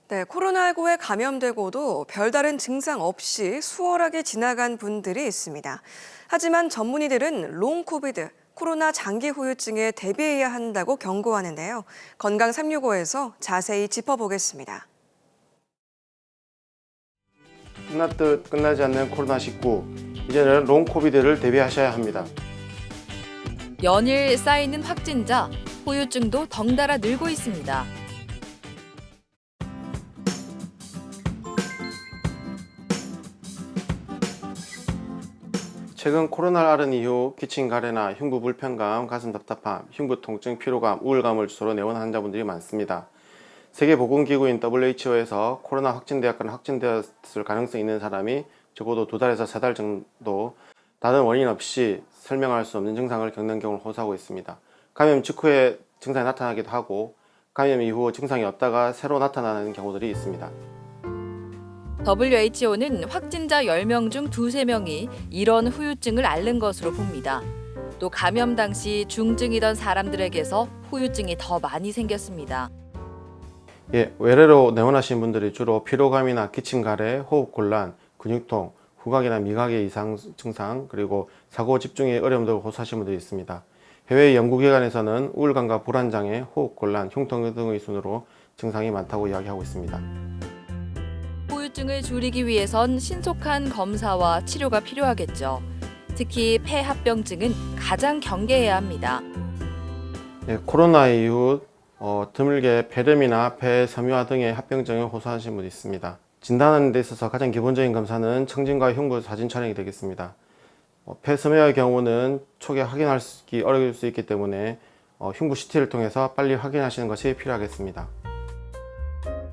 네, 코로나19에 감염되고도 별다른 증상 없이 수월하게 지나간 분들이 있습니다. 하지만 전문의들은 롱 코비드, 코로나 장기 후유증에 대비해야 한다고 경고하는데요. 건강 365에서 자세히 짚어보겠습니다. 끝났듯 끝나지 않는 코로나19, 이제는 롱 코비드를 대비하셔야 합니다. 연일 쌓이는 확진자, 후유증도 덩달아 늘고 있습니다. 최근 코로나를 앓은 이후 기침 가래나 흉부 불편감, 가슴 답답함, 흉부 통증, 피로감, 우울감을 주소로 내원 환자분들이 많습니다. 세계보건기구인 WHO에서 코로나 확진되었거나 확진되었을 가능성이 있는 사람이 적어도 2달에서 3달 정도 다른 원인 없이 설명할 수 없는 증상을 겪는 경우를 호소하고 있습니다. 감염 직후에 증상이 나타나기도 하고 감염 이후 증상이 없다가 새로 나타나는 경우들이 있습니다. WHO는 확진자 10명 중 2~3명이 이런 후유증을 앓는 것으로 봅니다. 또 감염 당시 중증이던 사람들에게서 후유증이 더 많이 생겼습니다. 외래로 내원하신 분들이 주로 피로감이나 기침 가래, 호흡곤란, 근육통, 후각이나 미각의 이상 증상, 그리고 사고 집중의 어려움들을 호소하시는 분들이 있습니다. 해외 연구기관에서는 우울감과 불안장애, 호흡곤란, 흉통 등의 순으로 증상이 많다고 이야기하고 있습니다. 후유증을 줄이기 위해선 신속한 검사와 치료가 필요하겠죠. 특히 폐합병증은 가장 경계해야 합니다. 코로나 이후 드물게 폐렴이나 폐 섬유화 등의 합병증을 호소하시는 분이 있습니다. 진단하는 데 있어서 가장 기본적인 검사는 청진과 흉부 사진 촬영이 되겠습니다. 폐 섬유화의 경우는 초기에 확인하기 어려울 수 있기 때문에 흉부 CT를 통해서 빨리 확인하시는 것이 필요하겠습니다.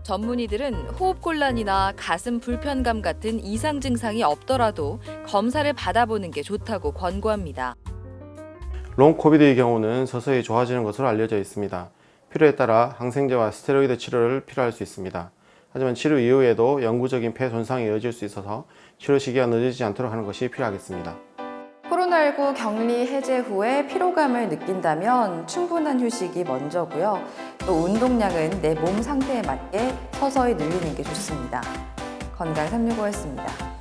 전문의들은 호흡곤란이나 가슴 불편감 같은 이상 증상이 없더라도 검사를 받아보는 게 좋다고 권고합니다. 롱 코비드의 경우는 서서히 좋아지는 것으로 알려져 있습니다. 필요에 따라 항생제와 스테로이드 치료를 필요할 수 있습니다. 하지만 치료 이후에도 영구적인 폐 손상이 이어질 수 있어서 치료 시기가 늦어지지 않도록 하는 것이 필요하겠습니다. 코로나19 격리 해제 후에 피로감을 느낀다면 충분한 휴식이 먼저고요. 또 운동량은 내 몸 상태에 맞게 서서히 늘리는 게 좋습니다. 건강 365였습니다.